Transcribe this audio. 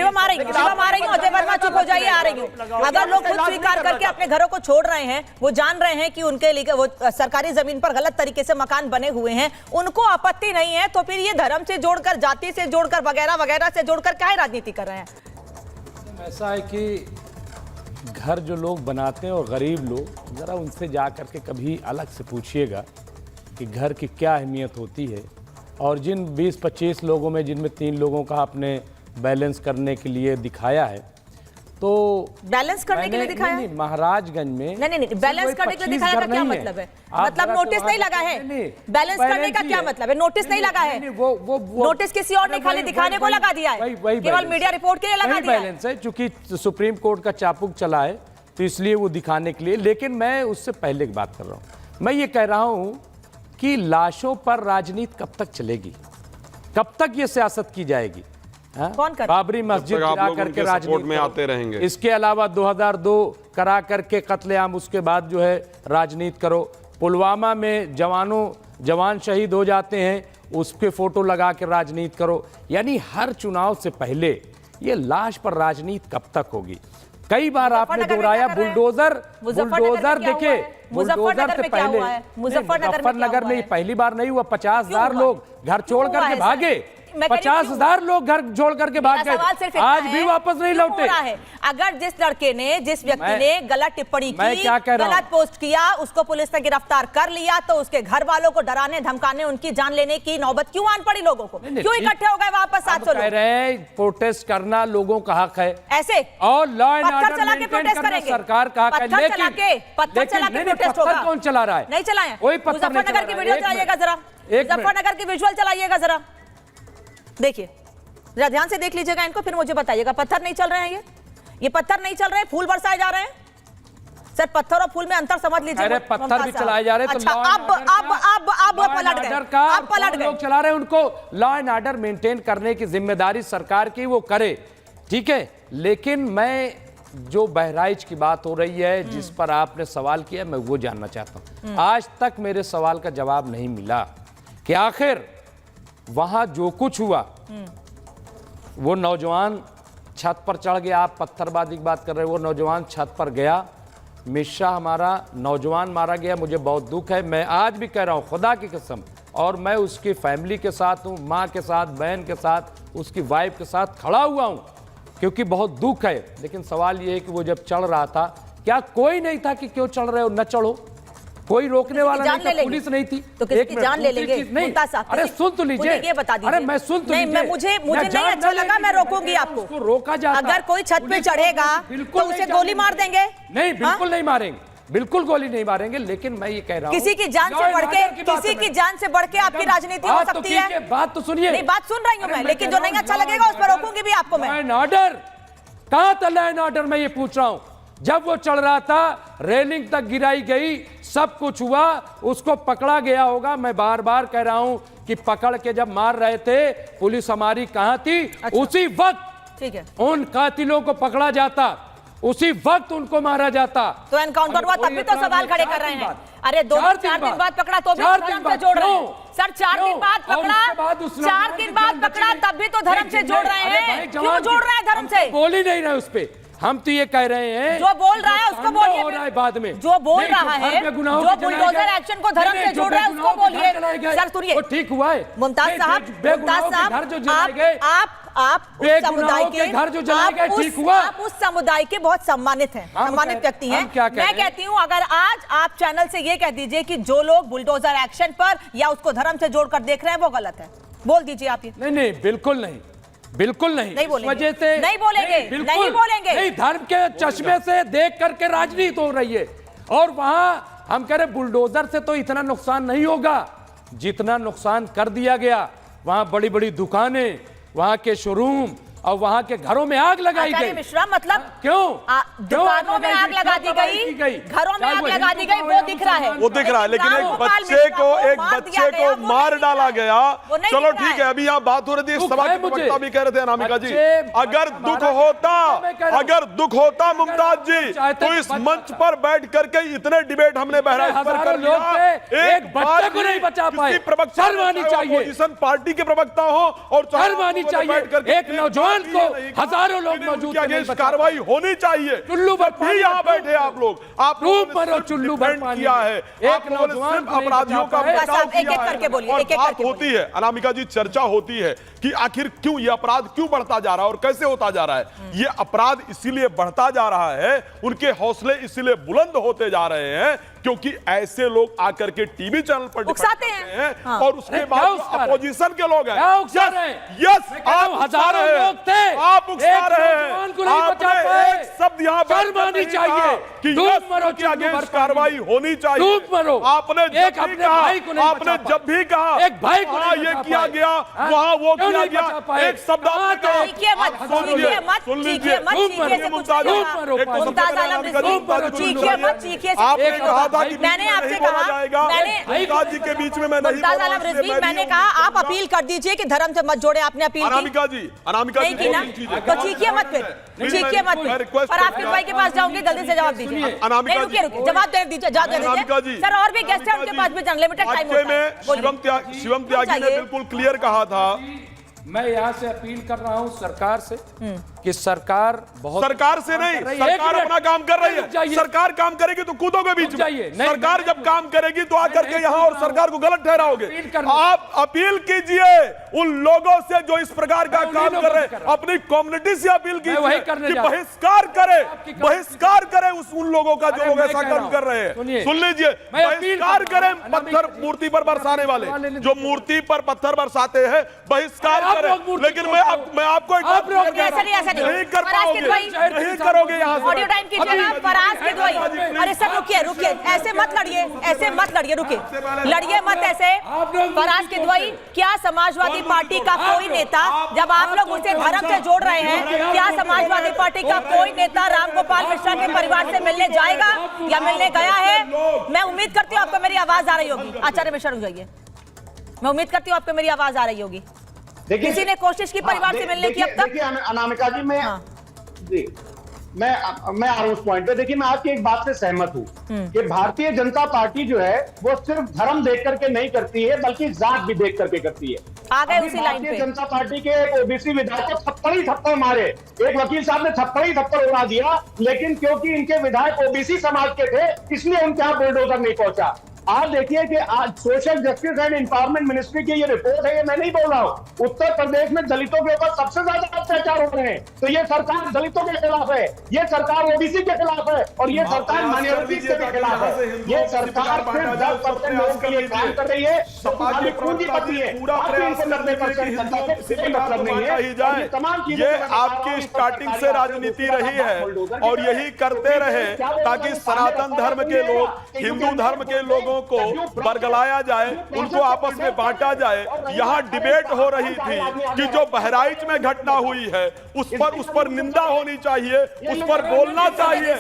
शिवम आ रही हूँ, अजय वर्मा चुप हो जाइए, आ रही हूँ। अगर लोग खुद स्वीकार करके अपने घरों को छोड़ रहे हैं, वो जान रहे हैं कि उनके लिए वो सरकारी जमीन पर गलत तरीके से मकान बने हुए हैं, उनको आपत्ति नहीं है, तो फिर ये धर्म से जोड़कर, जाति से जोड़कर, वगैरह वगैरह से जोड़कर क्या राजनीति कर रहे हैं? ऐसा है कि घर जो लोग बनाते हैं और गरीब लोग, जरा उनसे जा करके कभी अलग से पूछिएगा कि घर की क्या अहमियत होती है। और जिन 20-25 लोगों में जिनमें 3 लोगों का आपने बैलेंस करने के लिए दिखाया है, तो बैलेंस करने के लिए दिखाया? नहीं, महाराजगंज में नहीं, बैलेंस करने के लिए दिखाया का क्या मतलब है? मतलब नोटिस नहीं लगा है? बैलेंस करने का क्या मतलब है? नोटिस नहीं लगा है? वो नोटिस किसी और ने खाली दिखाने को लगा दिया है, केवल मीडिया रिपोर्ट के लिए लगा दिया है। बैलेंस है, चूंकि सुप्रीम कोर्ट का चाबुक चला है तो इसलिए वो दिखाने के लिए। लेकिन मैं उससे पहले की बात कर रहा हूँ। मैं ये कह रहा हूँ कि लाशों पर राजनीति कब तक चलेगी, कब तक ये सियासत की जाएगी? कौन कर? बाबरी मस्जिद गिरा करके राजनीति में आते रहेंगे। इसके अलावा 2002 करा करके कत्लेआम, उसके बाद जो है राजनीति करो। पुलवामा में जवान शहीद हो जाते हैं, उसके फोटो लगा के राजनीति करो। यानी हर चुनाव से पहले ये लाश पर राजनीति कब तक होगी? कई बार आपने दोहराया बुलडोजर देखिए, बुलडोजर से पहले मुजफ्फरनगर में पहली बार नहीं हुआ, 50,000 लोग घर छोड़ करके भागे, 50,000 लोग घर छोड़ करके भाग गए, आज भी वापस नहीं लौटे। अगर जिस लड़के ने, जिस व्यक्ति ने गलत टिप्पणी की, गलत पोस्ट किया, उसको पुलिस ने गिरफ्तार कर लिया, तो उसके घर वालों को डराने धमकाने, उनकी जान लेने की नौबत क्यों आन पड़ी लोगों को? क्यों इकट्ठे हो गए वापस 700 लोग? कह रहे हैं प्रोटेस्ट करना लोगों का हक है, ऐसे और लॉ एंड पत्थर चला के ऑर्डर प्रोटेस्ट करेंगे, सरकार का हक है। पत्थर चला के प्रोटेस्ट होगा। कौन चला रहा है? नहीं चलाए। कोई पत्थर नहीं मुजफ्फरनगर की वीडियो चलाइएगा जरा, मुजफ्फरनगर की विजुअल चलाइएगा जरा, देखिए जरा ध्यान से देख लीजिएगा इनको, फिर मुझे बताइएगा। पत्थर नहीं चल रहे हैं, ये पत्थर नहीं चल रहे हैं, फूल बरसाए जा रहे हैं। सर पत्थर और फूल में अंतर समझ लीजिए। अरे पत्थर भी चलाए जा रहे हैं, अच्छा, अब पलट गए, लोग चला रहे हैं, उनको लॉ एंड ऑर्डर मेंटेन करने की जिम्मेदारी सरकार की, वो करे, ठीक है। लेकिन मैं जो बहराइच की बात हो रही है, जिस पर आपने सवाल किया, मैं वो जानना चाहता हूं। आज तक मेरे सवाल का जवाब नहीं मिला कि आखिर वहां जो कुछ हुआ, वो नौजवान छत पर चढ़ गया, आप पत्थरबाजी की बात कर रहे हो, वो नौजवान छत पर गया, मिश्रा हमारा नौजवान मारा गया, मुझे बहुत दुख है। मैं आज भी कह रहा हूं खुदा की कसम, और मैं उसकी फैमिली के साथ हूं, माँ के साथ, बहन के साथ, उसकी वाइफ के साथ खड़ा हुआ हूं, क्योंकि बहुत दुख है। लेकिन सवाल ये है कि वो जब चढ़ रहा था, क्या कोई नहीं था कि क्यों चढ़ रहे हो, न चढ़ो, कोई रोकने वाला नहीं था, पुलिस नहीं थी, तो किसकी जान ले लेंगे? नहीं, अरे सुन तो लीजिए, ये बता दीजिए। अरे मैं सुन तो लीजिए, मुझे नहीं अच्छा लगा, मैं रोकूंगी आपको। उसको रोका जाता, अगर कोई छत पे चढ़ेगा तो उसे गोली मार देंगे? नहीं, बिल्कुल नहीं मारेंगे, बिल्कुल गोली नहीं मारेंगे। लेकिन मैं ये कह रहा हूं, किसी की जान से बढ़ के, किसी की जान से बढ़ के आपकी राजनीति हो सकती है? बात तो सुनिए। नहीं, बात सुन रही हूं मैं, लेकिन जो नहीं अच्छा लगेगा उस पर रोकूंगी भी आपको मैं। लॉ एंड ऑर्डर कहां था? लॉ एंड ऑर्डर मैं ये पूछ रहा हूं। जब वो चढ़ रहा था, रेलिंग तक गिराई गई, सब कुछ हुआ, उसको पकड़ा गया होगा। मैं बार बार कह रहा हूं कि पकड़ के जब मार रहे थे, पुलिस हमारी कहां थी? अच्छा। उसी वक्त ठीक है, उन कातिलों को पकड़ा जाता, उसी वक्त उनको मारा जाता। तो एनकाउंटर हुआ तब भी तो सवाल खड़े कर रहे हैं। अरे 4 दिन बाद पकड़ा तो भी धर्म से जोड़ रहे हैं। सर 4 दिन बाद पकड़ा, 4 दिन बाद पकड़ा, तब भी तो धर्म से जोड़ रहे हैं। क्यों जोड़ रहे हैं धर्म से? बोल ही नहीं रहे उस पे। हम तो ये कह रहे हैं, जो बोल रहा है उसको बोलिए, हो रहा है बाद में जो बोल रहा है, जो बुलडोजर एक्शन को धर्म से जोड़ रहा है उसको बोलिए। सर सुनिए, ठीक हुआ है मुमताज साहब, आप उस समुदाय के घर जो जलाए गए, ठीक हुआ। आप उस समुदाय के बहुत सम्मानित हैं, सम्मानित व्यक्ति हैं। मैं कहती हूं, अगर आज आप चैनल से ये कह दीजिए कि जो लोग बुलडोजर एक्शन पर या उसको धर्म से जोड़कर देख रहे हैं वो गलत है, बोल दीजिए आप ये। नहीं, बिल्कुल नहीं, बिल्कुल नहीं, नहीं बोलेंगे, वजह से नहीं बोलेंगे, नहीं बोलेंगे, नहीं, धर्म के चश्मे से देख करके राजनीति हो रही है। और वहां हम कह रहे बुलडोजर से तो इतना नुकसान नहीं होगा जितना नुकसान कर दिया गया। वहां बड़ी बड़ी दुकानें, वहां के शोरूम और वहां के घरों में आग लगाई गई। मिश्रा मतलब क्यों? दुकानों में आग लगा दी गई, घरों में आग लगा दी गई, वो दिख रहा है, वो दिख रहा है। लेकिन एक बच्चे को मार डाला गया। चलो ठीक है, अभी यहाँ बात हो रही थी, सभा के प्रवक्ता भी कह रहे थे अनामिका जी, अगर दुख होता मुमताज जी, तो इस मंच पर बैठ करके इतने डिबेट हमने बहराइच पर कर लिया, एक बच्चे को नहीं बचा पाए। प्रवक्ता, शर्म आनी चाहिए, अपोजिशन पार्टी के प्रवक्ता हो और शर्म आनी चाहिए, एक नौजवान नौजवान को हजारों लोग मौजूद थे, नहीं बचा कार्रवाई होनी चाहिए। चुल्लू भर भी यहाँ बैठे आप लोग, आप डूब मरो चुल्लू भर डिफेंड किया है, एक नौजवान को नहीं अपराधियों का बचा पाए। बचाव एक-एक किया करके है। बोलिए, और एक-एक बात करके होती है अनामिका जी, चर्चा होती है कि आखिर क्यों ये अपराध क्यों बढ़ता जा रहा है और कैसे होता जा रहा है। ये अपराध इसीलिए बढ़ता जा रहा है, उनके हौसले इसीलिए बुलंद होते जा रहे हैं क्योंकि ऐसे लोग आकर के टीवी चैनल पर उकसाते हैं। हाँ। और उसके अरे बाद क्या जो उकसा रहे हैं? अपोजिशन के लोग हैं, क्या उकसा रहे हैं? यस मैं कह रहा हूं, आप हजारों लोग थे, आप उकसा एक रहे नौजवान हैं। को नहीं बचा आपने पाए। एक शब्द यहाँ पर शर्म आनी नहीं चाहिए। कहा कि डूब यस मरो के चुल्लू अगेंस्ट भर पानी कार्रवाई होनी चाहिए। डूब मरो। आपने एक जब भी अपने कहा, भाई को नहीं आपने बचा जब भी कहा एक भाई को वहाँ नहीं ये बचा किया पाए। गया, हाँ? वहाँ वो क्यों किया नहीं गया, बचा पाए? एक शब्द आपने कहा। चीखिए मत, चीखिए मत, सुन चीखिए मत, लीजिए। चीखिए से कुछ नहीं डूब होगा। मरो, मुमताज आलम रिजवी, चीखिए मत, चीखिए से आपने कुछ नहीं कहा होगा। था कि मैंने बीच में आपसे नहीं बोला कहा, जाएगा। मैंने मुमताज जी के बीच में मैं नहीं मुमताज बोला, आलम इसलिए रिजवी, मैं भी मैंने कहा आप बोलूंगा। अपील कर दीजिए कि धर्म से मत जोड़े। आपने अपील की अनामिका जी नहीं की ना, तो चीखिए मत, फिर चीखिए मत, और आपके भाई के पास जाऊंगे, जल्दी से जवाब दीजिए। अनामिका नहीं, रुकिए रुकिए, जवाब दे दीजिए, जवाब दे अनामिका दीजिए। जी, सर और भी गेस्ट हैं, उनके पास भी अनलिमिटेड टाइम वाक्य होता है। में शिवम त्यागी ने बिल्कुल क्लियर कहा था। मैं यहाँ से अपील कर रहा हूँ सरकार से कि सरकार बहुत सरकार से नहीं, रही है। सरकार एक अपना मिनट, काम कर रही रुक है। जाइए। सरकार काम करेगी तो कूदोगे बीच जाइए। में। नहीं, सरकार नहीं, जब काम करेगी तो आकर के यहाँ और सरकार को गलत ठहराओगे। अपील करना। आप अपील कीजिए उन लोगों से जो इस प्रकार का मैं काम उन्हीं कर रहे लोगों से कर हैं, रहा हूं। अपनी कम्युनिटी से अपील मैं वही कीजिए करने कि जा रहा हूं। बहिष्कार करे, आपकी कम्युनिटी बहिष्कार करे उन लोगों का जो अरे लोग मैं ऐसा कह रहा काम हूं। कर रहे हैं। सुनिए, सुन लीजिए, मैं अपील बहिष्कार कर रहा करें हूं। पत्थर मूर्ति पर बरसाने वाले, लेने जो मूर्ति पर पत्थर बरसाते हैं, बहिष्कार आप करें। लोग मूर्ति लेकिन को मैं आपको एक आप लोग ऐसा नहीं, ऐसा नहीं। नहीं कर फराज की पाओगे, दुआई- नहीं करोगे यहाँ से। ऑडियो टाइम कीजिएगा, फराज की दुआई। अरे सर रुकिए रुकिए, ऐसे मत लड़िए, ऐसे मत लड़िए, रुकिए, लड़िए मत ऐसे। फराज की दुआई, क्या समाजवादी पार्टी का कोई नेता, जब आप लोग उसे धर्म से जोड़ रहे हैं, क्या समाजवादी पार्टी का कोई नेता रामगोपाल मिश्रा के परिवार से मिलने जाएगा या मिलने गया है? मैं उम्मीद करती हूँ आपको मेरी आवाज आ रही होगी। आचार्य मिश्रा रुक जाइए, मैं उम्मीद करती हूँ आपको मेरी आवाज आ रही होगी। किसी ने कोशिश की परिवार से मिलने की अब तक? देखिए अनामिका जी, मैं आ रहा हूं उस पॉइंट पे। देखिए मैं आपकी एक बात से सहमत हूं कि भारतीय जनता पार्टी जो है वो सिर्फ धर्म देख करके नहीं करती है, बल्कि जात भी देख करके करती है। आ गए अभी उसी लाइन भारतीय पे। जनता पार्टी के एक ओबीसी विधायक को थप्पड़ ही थप्पड़ मारे, एक वकील साहब ने थप्पड़ ही थप्पड़ उड़ा दिया, लेकिन क्योंकि इनके विधायक ओबीसी समाज के थे इसलिए उनके यहाँ बुलडोजर नहीं पहुंचा। आज देखिए कि आज social justice and empowerment ministry की ये रिपोर्ट है, ये मैं नहीं बोल रहा हूँ, उत्तर प्रदेश में दलितों के ऊपर सबसे ज्यादा अत्याचार हो रहे हैं। तो ये सरकार दलितों के खिलाफ है, ये सरकार ओबीसी के खिलाफ है, और ये सरकार माइनॉरिटीज के खिलाफ है। ये सरकार सिर्फ 10% लोगों के लिए काम कर रही है। अभी पूंजीपति है, बाकी इनको 90% जनता से कोई मतलब नहीं है। जाए, ये आपकी स्टार्टिंग से राजनीति रही है और यही करते रहे ताकि सनातन धर्म के लोग, हिंदू धर्म के लोगों को बरगलाया जाए, उनको आपस में बांटा जाए। यहाँ डिबेट हो रही थी कि जो बहराइच में घटना हुई है उस पर निंदा होनी चाहिए, उस पर बोलना चाहिए।